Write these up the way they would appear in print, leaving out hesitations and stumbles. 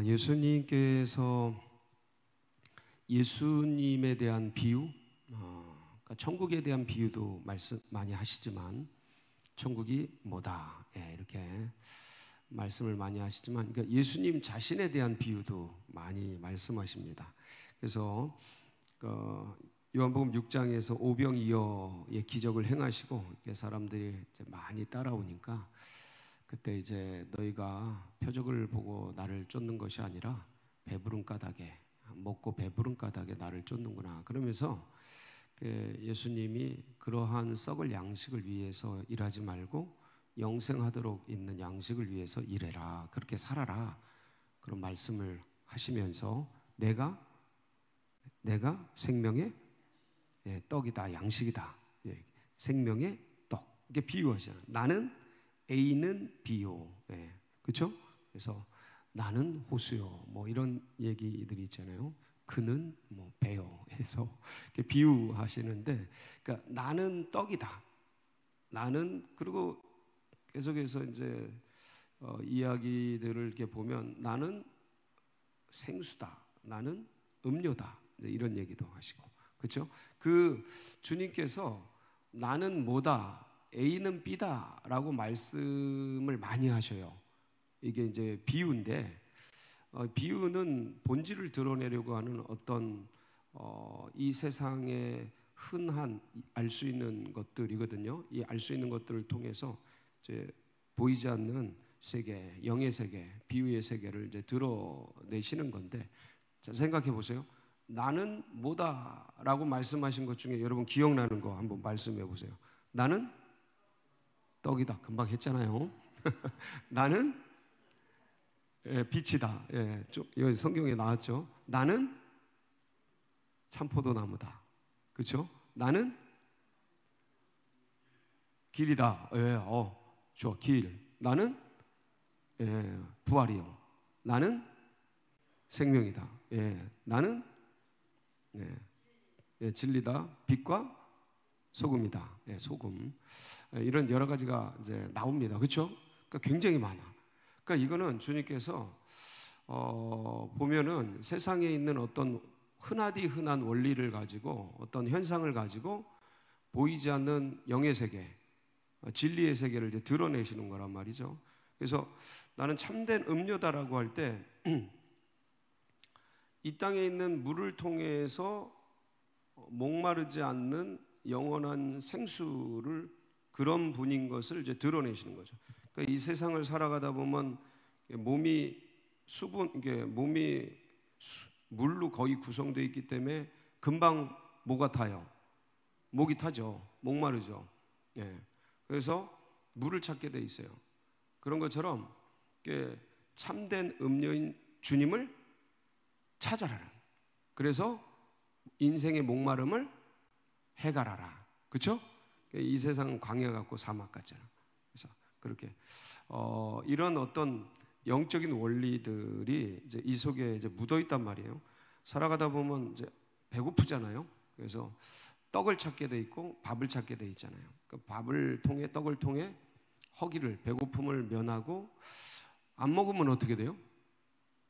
예수님께서 예수님에 대한 비유, 그러니까 천국에 대한 비유도 말씀 많이 하시지만 천국이 뭐다, 이렇게 말씀을 많이 하시지만, 그러니까 예수님 자신에 대한 비유도 많이 말씀하십니다. 그래서 요한복음 6장에서 오병이어의 기적을 행하시고 사람들이 이제 많이 따라오니까 그때 이제 너희가 표적을 보고 나를 쫓는 것이 아니라 배부른 까닭에, 먹고 배부른 까닭에 나를 쫓는구나. 그러면서 예수님이 그러한 썩을 양식을 위해서 일하지 말고 영생하도록 있는 양식을 위해서 일해라, 그렇게 살아라, 그런 말씀을 하시면서 내가 생명의 떡이다, 양식이다, 생명의 떡, 이게 비유하잖아요. 나는 A는 B요, 그렇죠? 그래서 나는 호수요, 뭐 이런 얘기들이 있잖아요. 그는 뭐 배요 해서 이렇게 비유하시는데, 그러니까 나는 떡이다, 나는, 그리고 계속해서 이제 이야기들을 이렇게 보면 나는 생수다, 나는 음료다, 이런 얘기도 하시고, 그렇죠? 그 주님께서 나는 뭐다, A는 B다라고 말씀을 많이 하셔요. 이게 이제 비유인데, 비유는 본질을 드러내려고 하는 어떤 이 세상에 흔한 알 수 있는 것들이거든요. 이 알 수 있는 것들을 통해서 이제 보이지 않는 세계, 영의 세계, 비유의 세계를 이제 드러내시는 건데, 자, 생각해 보세요. 나는 뭐다라고 말씀하신 것 중에 여러분 기억나는 거 한번 말씀해 보세요. 나는 떡이다, 금방 했잖아요. 나는 빛이다, 여기 성경에 나왔죠. 나는 참포도나무다, 그렇죠? 나는 길이다, 좋아, 길. 나는 부활이요. 나는 생명이다. 나는 진리다, 빛과 소금이다. 소금. 이런 여러 가지가 이제 나옵니다. 그렇죠? 그러니까 굉장히 많아. 그러니까 이거는 주님께서 보면은 세상에 있는 어떤 흔하디 흔한 원리를 가지고, 어떤 현상을 가지고 보이지 않는 영의 세계, 진리의 세계를 이제 드러내시는 거란 말이죠. 그래서 나는 참된 음료다라고 할 때 이 땅에 있는 물을 통해서 목마르지 않는 영원한 생수를, 그런 분인 것을 이제 드러내시는 거죠. 그러니까 이 세상을 살아가다 보면 몸이 몸이 물로 거의 구성되어 있기 때문에 금방 뭐가 타요? 목이 타죠. 목마르죠. 그래서 물을 찾게 돼 있어요. 그런 것처럼 참된 음료인 주님을 찾아라. 그래서 인생의 목마름을 해결하라. 그렇죠? 이 세상은 광야 같고 사막 같잖아. 그래서 그렇게 이런 어떤 영적인 원리들이 이제 이 속에 이제 묻어 있단 말이에요. 살아가다 보면 이제 배고프잖아요. 그래서 떡을 찾게 돼 있고 밥을 찾게 돼 있잖아요. 그 밥을 통해, 떡을 통해 허기를, 배고픔을 면하고, 안 먹으면 어떻게 돼요?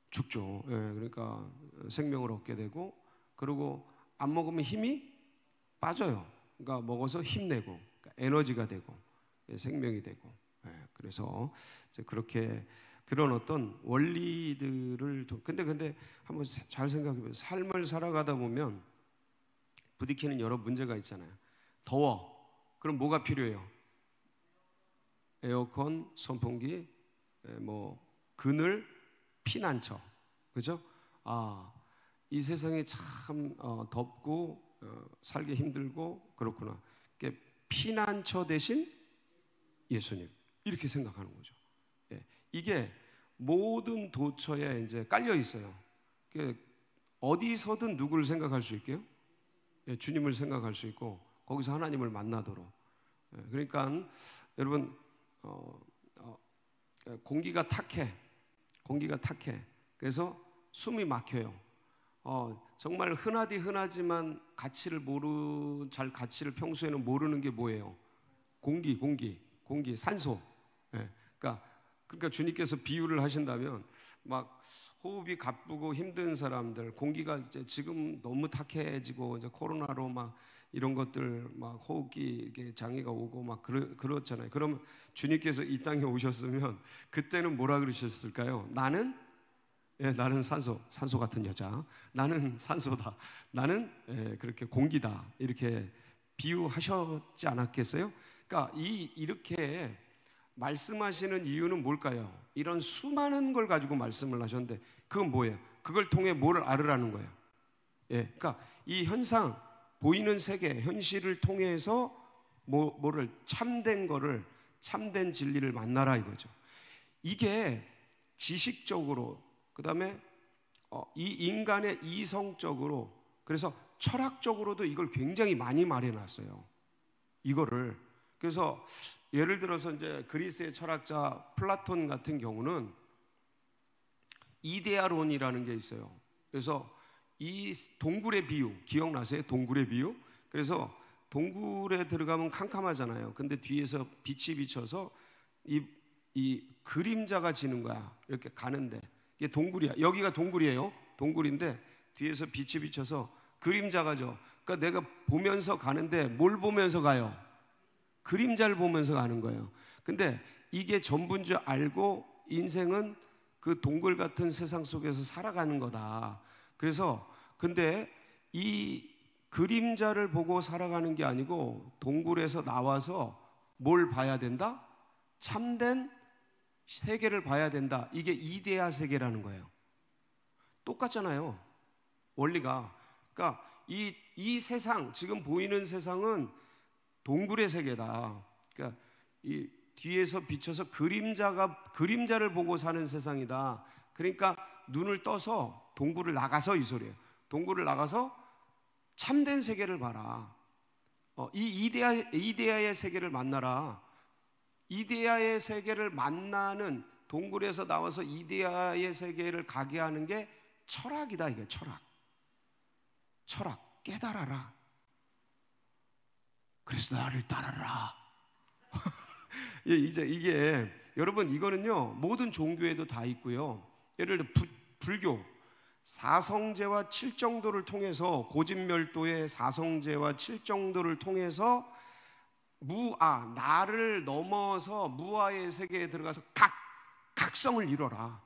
죽죠. 그러니까 생명을 얻게 되고, 그리고 안 먹으면 힘이 빠져요. 그러니까 먹어서 힘내고, 그러니까 에너지가 되고, 생명이 되고. 그래서 이제 그렇게 그런 어떤 원리들을, 근데 한번 잘 생각해 보세요. 삶을 살아가다 보면 부딪히는 여러 문제가 있잖아요. 더워. 그럼 뭐가 필요해요? 에어컨, 선풍기, 뭐 그늘, 피난처. 그죠? 이 세상이 참 덥고 살기 힘들고 그렇구나. 피난처 대신 예수님, 이렇게 생각하는 거죠. 이게 모든 도처에 이제 깔려 있어요. 어디서든 누구를 생각할 수 있게요? 주님을 생각할 수 있고, 거기서 하나님을 만나도록. 그러니까 여러분, 공기가 탁해. 그래서 숨이 막혀요. 정말 흔하디 흔하지만 가치를 가치를 평소에는 모르는 게 뭐예요? 공기, 산소. 그러니까 주님께서 비유를 하신다면 막 호흡이 가쁘고 힘든 사람들, 공기가 이제 지금 너무 탁해지고 이제 코로나로 막 이런 것들 막 호흡기 이렇게 장애가 오고 막 그렇잖아요. 그러면 주님께서 이 땅에 오셨으면 그때는 뭐라 그러셨을까요? 나는 산소 같은 여자. 나는 산소다. 나는 그렇게 공기다. 이렇게 비유하셨지 않았겠어요? 그러니까 이렇게 말씀하시는 이유는 뭘까요? 이런 수많은 걸 가지고 말씀을 하셨는데 그건 뭐예요? 그걸 통해 뭐를 알으라는 거예요. 그러니까 이 현상, 보이는 세계, 현실을 통해서 뭐를 참된 거를, 참된 진리를 만나라 이거죠. 이게 지식적으로, 그 다음에 이 인간의 이성적으로, 그래서 철학적으로도 이걸 굉장히 많이 말해놨어요. 이거를. 그래서 예를 들어서 이제 그리스의 철학자 플라톤 같은 경우는 이데아론이라는 게 있어요. 그래서 이 동굴의 비유, 기억나세요? 동굴의 비유? 그래서 동굴에 들어가면 캄캄하잖아요. 근데 뒤에서 빛이 비쳐서 이 그림자가 지는 거야. 이렇게 가는데 이게 동굴이야. 여기가 동굴이에요. 동굴인데 뒤에서 빛이 비쳐서 그림자가 져. 그러니까 내가 보면서 가는데 뭘 보면서 가요? 그림자를 보면서 가는 거예요. 근데 이게 전부인 줄 알고 인생은 그 동굴 같은 세상 속에서 살아가는 거다. 그래서 근데 이 그림자를 보고 살아가는 게 아니고 동굴에서 나와서 뭘 봐야 된다? 참된 세계를 봐야 된다. 이게 이데아 세계라는 거예요. 똑같잖아요. 원리가. 그러니까 이 세상, 지금 보이는 세상은 동굴의 세계다. 그러니까 이 뒤에서 비쳐서 그림자를 보고 사는 세상이다. 그러니까 눈을 떠서 동굴을 나가서 이 소리예요. 동굴을 나가서 참된 세계를 봐라. 이 이데아의 세계를 만나라. 이데아의 세계를 만나는, 동굴에서 나와서 이데아의 세계를 가게 하는 게 철학이다. 이게 철학. 깨달아라. 그래서 나를 따라라. 이게 여러분, 이거는요 모든 종교에도 다 있고요. 예를 들어 불교 사성제와 칠정도를 통해서, 고진멸도의 사성제와 칠정도를 통해서 나를 넘어서 무아의 세계에 들어가서 각성을 이뤄라.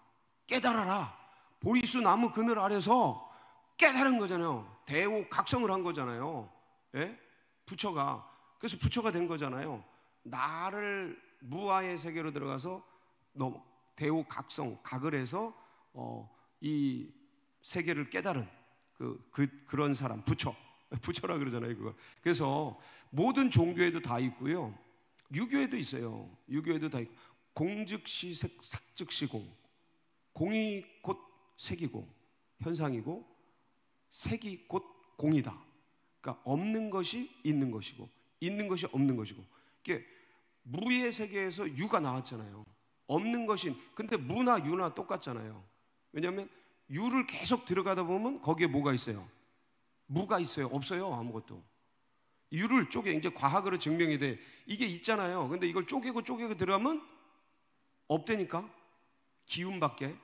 깨달아라. 보리수 나무 그늘 아래서 깨달은 거잖아요. 대오 각성을 한 거잖아요. 부처가. 그래서 부처가 된 거잖아요. 나를 무아의 세계로 들어가서 대오 각성, 각을 해서 이 세계를 깨달은 그런 사람, 부처라 그러잖아요, 그걸. 그래서 모든 종교에도 다 있고요. 유교에도 있어요. 유교에도 다 있고. 공즉시 색즉시 공. 공이 곧 색이고 현상이고 색이 곧 공이다. 그러니까 없는 것이 있는 것이고 있는 것이 없는 것이고. 이게 무의 세계에서 유가 나왔잖아요. 없는 것인. 근데 무나 유나 똑같잖아요. 왜냐하면 유를 계속 들어가다 보면 거기에 뭐가 있어요? 무가 있어요? 없어요? 아무것도. 유를 이제 과학으로 증명이 돼. 이게 있잖아요. 근데 이걸 쪼개고 들어가면 없다니까. 기운밖에.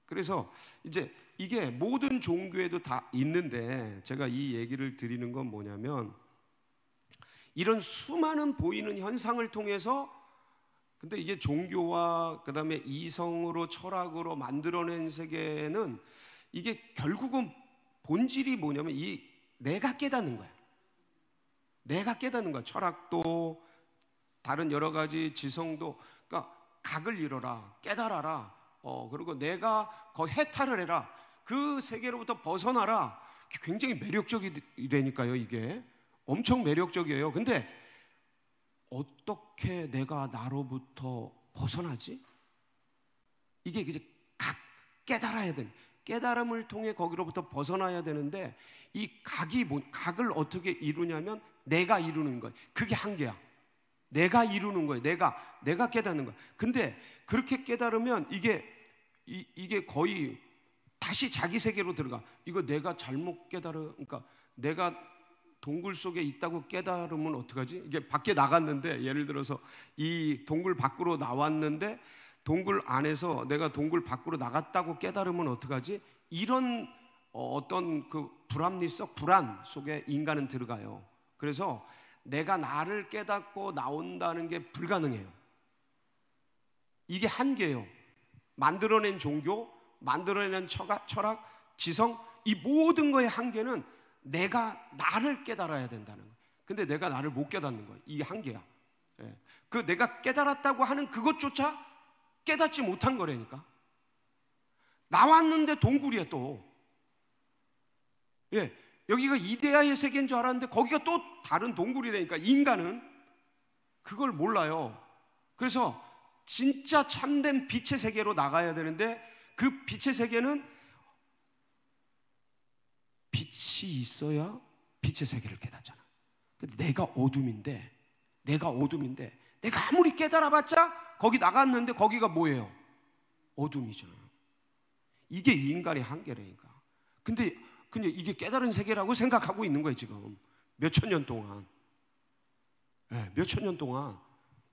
그래서 이제 이게 모든 종교에도 다 있는데, 제가 이 얘기를 드리는 건 뭐냐면, 이런 수많은 보이는 현상을 통해서, 근데 이게 종교와 그 다음에 이성으로 철학으로 만들어낸 세계는 이게 결국은 본질이 뭐냐면 내가 깨닫는 거야. 내가 깨닫는 거야. 철학도 다른 여러 가지 지성도. 그러니까 각을 이뤄라. 깨달아라. 그리고 내가 해탈을 해라. 그 세계로부터 벗어나라. 굉장히 매력적이라니까요. 이게 엄청 매력적이에요. 근데 어떻게 내가 나로부터 벗어나지? 이게 이제 깨달아야 돼. 깨달음을 통해 거기로부터 벗어나야 되는데, 이 각을 어떻게 이루냐면 내가 이루는 거예요. 그게 한계야. 내가 이루는 거예요. 내가 깨닫는 거예요. 근데 그렇게 깨달으면 이게 거의 다시 자기 세계로 들어가. 이거 내가 잘못 그러니까 내가 동굴 속에 있다고 깨달으면 어떡하지? 이게 밖에 나갔는데, 예를 들어서 이 동굴 밖으로 나왔는데 동굴 안에서 내가 동굴 밖으로 나갔다고 깨달으면 어떡하지? 이런 어떤 그 불합리성, 불안 속에 인간은 들어가요. 그래서 내가 나를 깨닫고 나온다는 게 불가능해요. 이게 한계예요. 만들어낸 종교, 만들어낸 철학, 지성, 이 모든 거의 한계는 내가 나를 깨달아야 된다는 거예요. 근데 내가 나를 못 깨닫는 거예요. 이게 한계야. 예. 그 내가 깨달았다고 하는 그것조차 깨닫지 못한 거라니까. 나왔는데 동굴이야 또. 예, 여기가 이데아의 세계인 줄 알았는데 거기가 또 다른 동굴이라니까. 인간은 그걸 몰라요. 그래서 진짜 참된 빛의 세계로 나가야 되는데 그 빛의 세계는 빛이 있어야 빛의 세계를 깨닫잖아. 근데 내가 어둠인데 내가 아무리 깨달아봤자 거기 나갔는데 거기가 뭐예요? 어둠이잖아요. 이게 인간의 한계라니까. 근데 이게 깨달은 세계라고 생각하고 있는 거예요 지금. 몇천 년 동안. 네, 몇천 년 동안.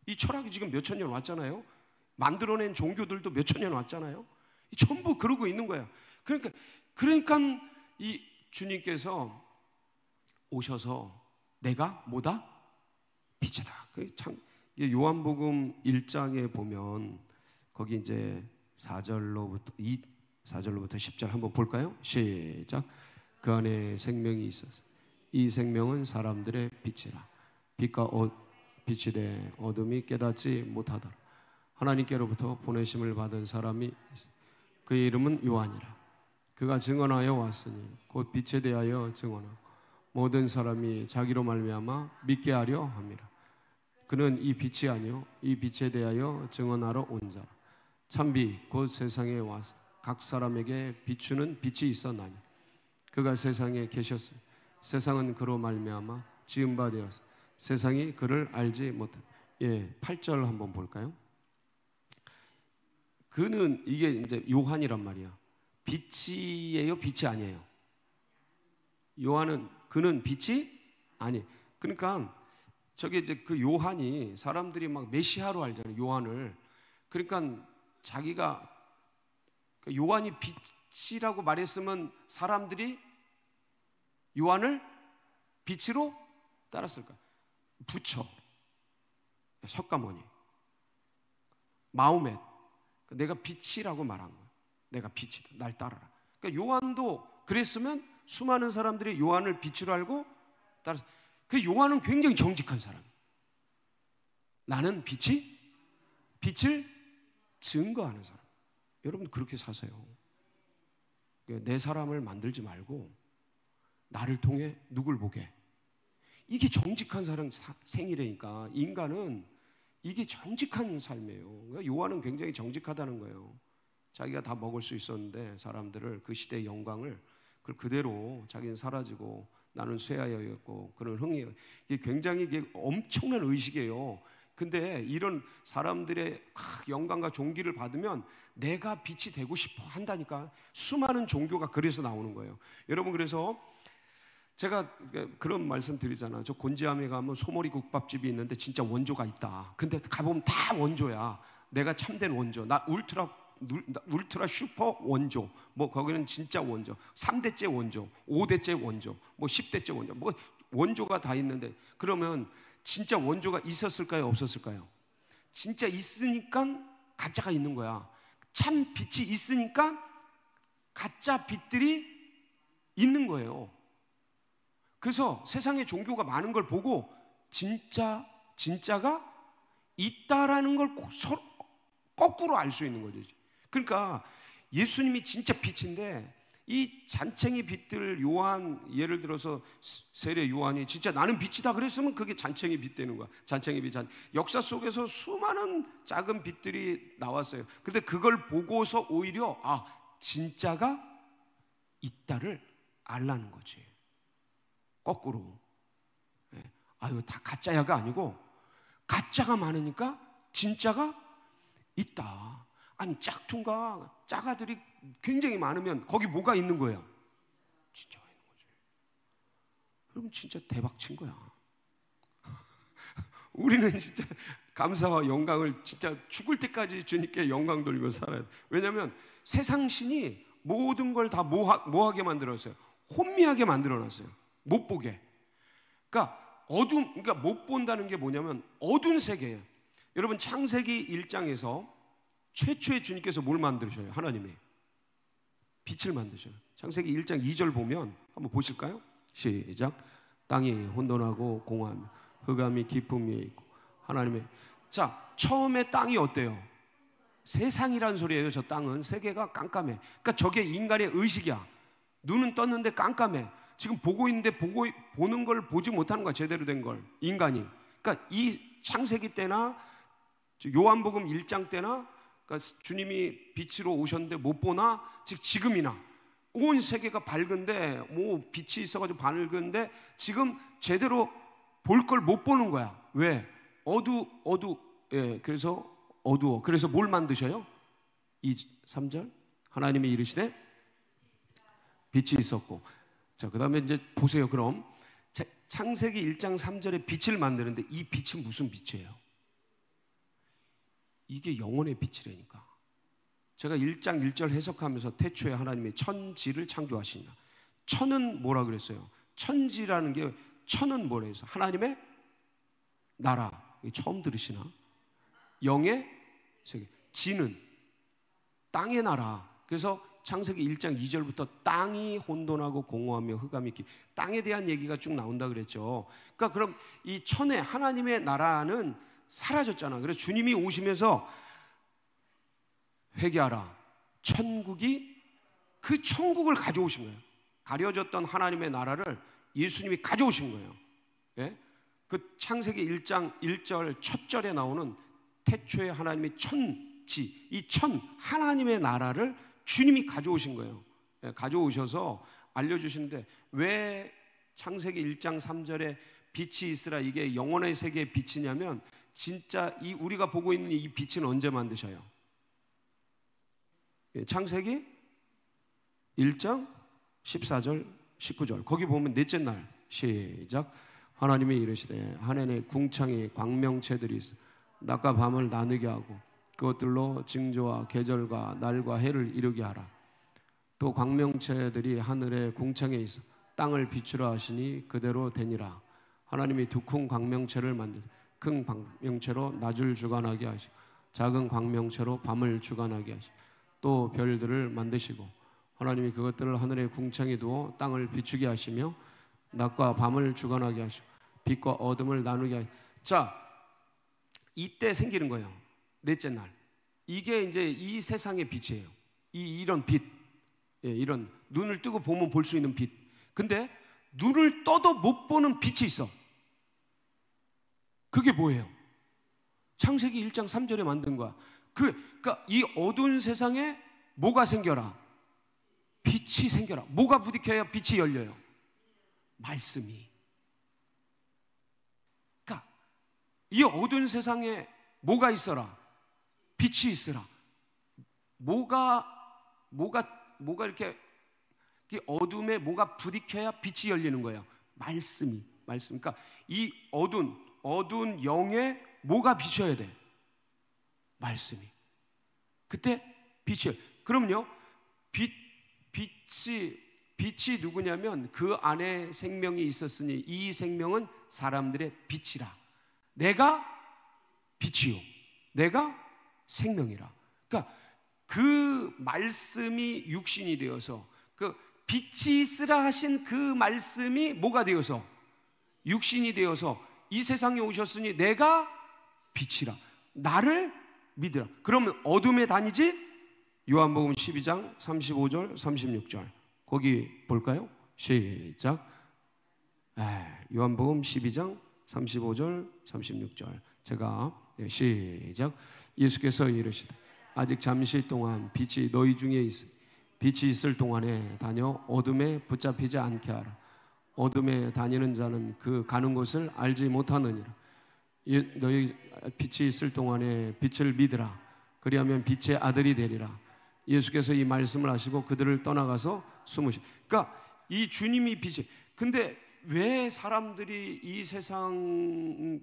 이 철학이 지금 몇천 년 왔잖아요. 만들어낸 종교들도 몇천 년 왔잖아요. 전부 그러고 있는 거예요. 그러니까 이 주님께서 오셔서 내가 뭐다? 빛이다. 참 요한복음 1장에 보면 거기 이제 4절로부터 10절 한번 볼까요? 시작. 그 안에 생명이 있어서 이 생명은 사람들의 빛이라. 빛과 빛이 돼 어둠이 깨닫지 못하더라. 하나님께로부터 보내심을 받은 사람이 있어. 그의 이름은 요한이라. 그가 증언하여 왔으니 곧 빛에 대하여 증언하고 모든 사람이 자기로 말미암아 믿게 하려 함이라. 그는 이 빛이 아니요 이 빛에 대하여 증언하러 온 자라. 참빛 곧 세상에 와서 각 사람에게 비추는 빛이 있었나니 그가 세상에 계셨으니 세상은 그로 말미암아 지은 바 되어서 세상이 그를 알지 못하니. 예, 8절 한번 볼까요? 그는 이게 이제 요한이란 말이야. 빛이에요, 빛이 아니에요? 그는 빛이 아니. 그러니까 저게 이제 그 요한이 사람들이 막 메시아로 알잖아요, 요한을. 그러니까 자기가 요한이 빛이라고 말했으면 사람들이 요한을 빛으로 따랐을까? 부처, 석가모니, 마호멧. 내가 빛이라고 말한 거야. 내가 빛이다. 날 따르라. 그러니까 요한도 그랬으면 수많은 사람들이 요한을 빛으로 알고 따라서. 그 요한은 굉장히 정직한 사람. 나는 빛을 증거하는 사람. 여러분 그렇게 사세요. 내 사람을 만들지 말고 나를 통해 누굴 보게. 이게 정직한 사람 생이라니까. 인간은 이게 정직한 삶이에요. 요한은 굉장히 정직하다는 거예요. 자기가 다 먹을 수 있었는데 사람들을 그 시대의 영광을 그대로 자기는 사라지고 나는 쇠하여였고 그는 흥이에요. 이게 굉장히 엄청난 의식이에요. 근데 이런 사람들의 영광과 존귀를 받으면 내가 빛이 되고 싶어 한다니까. 수많은 종교가 그래서 나오는 거예요. 여러분 그래서 제가 그런 말씀 드리잖아요. 저 곤지암에 가면 소머리 국밥집이 있는데 진짜 원조가 있다. 근데 가보면 다 원조야. 내가 참된 원조. 나 울트라 슈퍼 원조. 뭐 거기는 진짜 원조. 3대째 원조, 5대째 원조, 뭐 10대째 원조. 뭐 원조가 다 있는데 그러면 진짜 원조가 있었을까요? 없었을까요? 진짜 있으니까 가짜가 있는 거야. 참 빛이 있으니까 가짜 빛들이 있는 거예요. 그래서 세상에 종교가 많은 걸 보고 진짜가 있다라는 걸 거꾸로 알 수 있는 거죠. 그러니까 예수님이 진짜 빛인데 이 잔챙이 빛들 요한, 예를 들어서 세례 요한이 진짜 나는 빛이다 그랬으면 그게 잔챙이 빛 되는 거야. 잔챙이 빛. 역사 속에서 수많은 작은 빛들이 나왔어요. 근데 그걸 보고서 오히려 진짜가 있다를 알라는 거지. 거꾸로. 이거 다 가짜야가 아니고 가짜가 많으니까 진짜가 있다. 아니 짝퉁과 짜가들이 굉장히 많으면 거기 뭐가 있는 거야? 진짜가 있는 거지. 여러분 진짜 대박 친 거야. 우리는 진짜 감사와 영광을 진짜 죽을 때까지 주님께 영광 돌리며 살아야 돼. 왜냐하면 세상 신이 모든 걸 다 뭐하게 만들었어요? 혼미하게 만들어놨어요. 못 보게. 그러니까 그러니까 못 본다는 게 뭐냐면 어두운 세계예요. 여러분 창세기 1장에서 최초의 주님께서 뭘 만드셔요? 하나님이 빛을 만드셔요. 창세기 1장 2절 보면 한번 보실까요? 시작. 땅이 혼돈하고 공허하며 흑암이 깊음 위에 있고 하나님의 자 처음에 땅이 어때요? 세상이란 소리예요. 저 땅은 세계가 깜깜해. 그러니까 저게 인간의 의식이야. 눈은 떴는데 깜깜해. 지금 보고 있는데 보는 걸 보지 못하는 거야. 제대로 된 걸 인간이. 그러니까 이 창세기 때나 요한복음 1장 때나 그러니까 주님이 빛으로 오셨는데 못 보나 즉 지금이나 온 세계가 밝은데 뭐 빛이 있어가지고 밝은데 지금 제대로 볼 걸 못 보는 거야. 왜? 예, 그래서 어두워. 그래서 뭘 만드셔요? 3절 하나님이 이르시되 빛이 있었고 자 그 다음에 이제 보세요. 그럼 창세기 1장 3절에 빛을 만드는데 이 빛은 무슨 빛이에요? 이게 영혼의 빛이라니까. 제가 1장 1절 해석하면서 태초에 하나님의 천지를 창조하시니라. 천은 뭐라 그랬어요? 천지라는 게 천은 뭐라 해서 하나님의 나라. 처음 들으시나? 영의 세계. 지는 땅의 나라. 그래서 창세기 1장 2절부터 땅이 혼돈하고 공허하며 흑암이 있기. 땅에 대한 얘기가 쭉 나온다 그랬죠. 그러니까 그럼 이 천의 하나님의 나라는 사라졌잖아. 그래서 주님이 오시면서 회개하라. 천국이 그 천국을 가져오신 거예요. 가려졌던 하나님의 나라를 예수님이 가져오신 거예요. 예? 그 창세기 1장 1절 첫 절에 나오는 태초에 하나님의 천지 이 천 하나님의 나라를 주님이 가져오신 거예요. 예, 가져오셔서 알려주시는데 왜 창세기 1장 3절에 빛이 있으라 이게 영혼의 세계의 빛이냐면 진짜 이 우리가 보고 있는 이 빛은 언제 만드셔요? 예, 창세기 1장 14절 19절 거기 보면 넷째 날 시작 하나님이 이르시되 하늘에 궁창에 광명체들이 있어 낮과 밤을 나누게 하고 그것들로 징조와 계절과 날과 해를 이루게 하라. 또 광명체들이 하늘의 궁창에 있어 땅을 비추라 하시니 그대로 되니라. 하나님이 두 큰 광명체를 만드사 큰 광명체로 낮을 주관하게 하시고 작은 광명체로 밤을 주관하게 하시고 또 별들을 만드시고 하나님이 그것들을 하늘의 궁창에 두어 땅을 비추게 하시며 낮과 밤을 주관하게 하시고 빛과 어둠을 나누게 하시고 자 이때 생기는 거예요. 넷째 날 이게 이제 이 세상의 빛이에요. 이런 빛 예, 이런 눈을 뜨고 보면 볼 수 있는 빛. 근데 눈을 떠도 못 보는 빛이 있어. 그게 뭐예요? 창세기 1장 3절에 만든 거야. 그러니까 이 어두운 세상에 뭐가 생겨라? 빛이 생겨라. 뭐가 부딪혀야 빛이 열려요? 말씀이. 그러니까 이 어두운 세상에 뭐가 있어라? 빛이 있어라. 뭐가 이렇게 어둠에 뭐가 부딪혀야 빛이 열리는 거예요? 말씀이. 그러니까 이 어두운 영에 뭐가 비춰야 돼? 말씀이. 그때 빛이. 그럼요. 빛이 누구냐면 그 안에 생명이 있었으니 이 생명은 사람들의 빛이라. 내가 빛이요. 내가 생명이라. 그러니까 그 말씀이 육신이 되어서 그 빛이 있으라 하신 그 말씀이 뭐가 되어서 육신이 되어서 이 세상에 오셨으니 내가 빛이라. 나를 믿으라. 그러면 어둠에 다니지? 요한복음 12장 35절 36절 거기 볼까요? 시작. 요한복음 12장 35절 36절 제가 시작. 예수께서 이르시되 아직 잠시 동안 빛이 너희 중에 있으니 빛이 있을 동안에 다녀 어둠에 붙잡히지 않게 하라. 어둠에 다니는 자는 그 가는 곳을 알지 못하느니라. 너희 빛이 있을 동안에 빛을 믿으라. 그리하면 빛의 아들이 되리라. 예수께서 이 말씀을 하시고 그들을 떠나가서 숨으시. 그러니까 이 주님이 빛이. 근데 왜 사람들이 이 세상의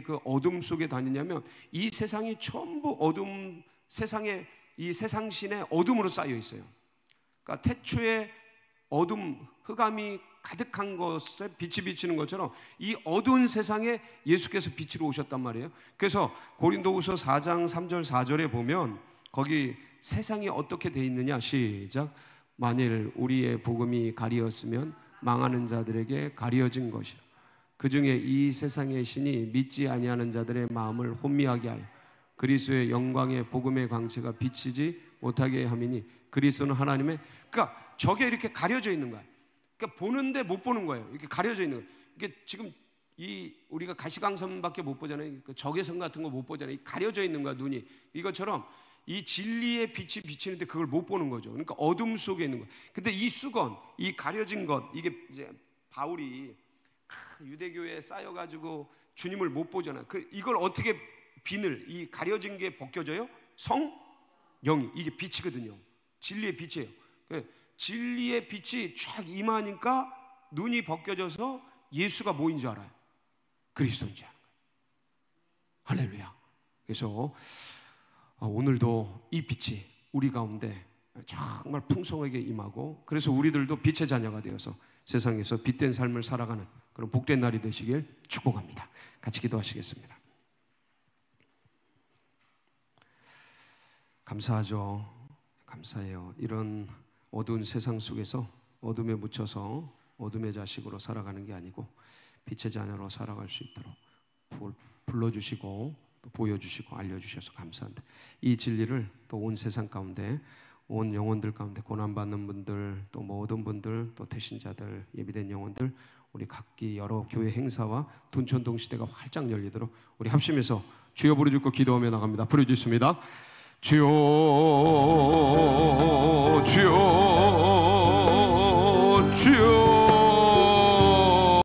그 어둠 속에 다니냐면 이 세상이 전부 어둠, 세상에 이 세상신의 어둠으로 쌓여 있어요. 그러니까 태초에 어둠, 흑암이 가득한 것에 빛이 비치는 것처럼 이 어두운 세상에 예수께서 빛으로 오셨단 말이에요. 그래서 고린도후서 4장 3절 4절에 보면 거기 세상이 어떻게 돼 있느냐, 시작. 만일 우리의 복음이 가리었으면 망하는 자들에게 가려진 것이라. 그 중에 이 세상의 신이 믿지 아니하는 자들의 마음을 혼미하게 하여 그리스도의 영광의 복음의 광채가 비치지 못하게 함이니 그리스도는 하나님의, 그러니까 저게 이렇게 가려져 있는 거야. 그러니까 보는데 못 보는 거예요. 이렇게 가려져 있는 거예요. 이게 지금 이 우리가 가시광선밖에 못 보잖아요. 적외선 같은 거 못 보잖아요. 가려져 있는 거야, 눈이. 이것처럼 이 진리의 빛이 비치는데 그걸 못 보는 거죠. 그러니까 어둠 속에 있는 거예요. 근데 이 수건, 이 가려진 것, 이게 이제 바울이 유대교에 쌓여가지고 주님을 못 보잖아요. 이걸 어떻게 비늘, 이 가려진 게 벗겨져요? 성령이, 이게 빛이거든요. 진리의 빛이에요. 진리의 빛이 쫙 임하니까 눈이 벗겨져서 예수가 뭐인 줄 알아요? 그리스도인 줄 아는 거예요. 할렐루야. 그래서 오늘도 이 빛이 우리 가운데 정말 풍성하게 임하고, 그래서 우리들도 빛의 자녀가 되어서 세상에서 빛된 삶을 살아가는 그런 복된 날이 되시길 축복합니다. 같이 기도하시겠습니다. 감사하죠. 감사해요. 이런 어두운 세상 속에서 어둠에 묻혀서 어둠의 자식으로 살아가는 게 아니고 빛의 자녀로 살아갈 수 있도록 불러주시고 또 보여주시고 알려주셔서 감사한데, 이 진리를 또 온 세상 가운데, 온 영혼들 가운데, 고난받는 분들, 또 모든 분들, 또 태신자들, 예비된 영혼들, 우리 각기 여러 교회 행사와 둔촌동 시대가 활짝 열리도록 우리 합심해서 주여 부르짖고 기도하며 나갑니다. 부르짖습니다. 주여, 주여, 주여.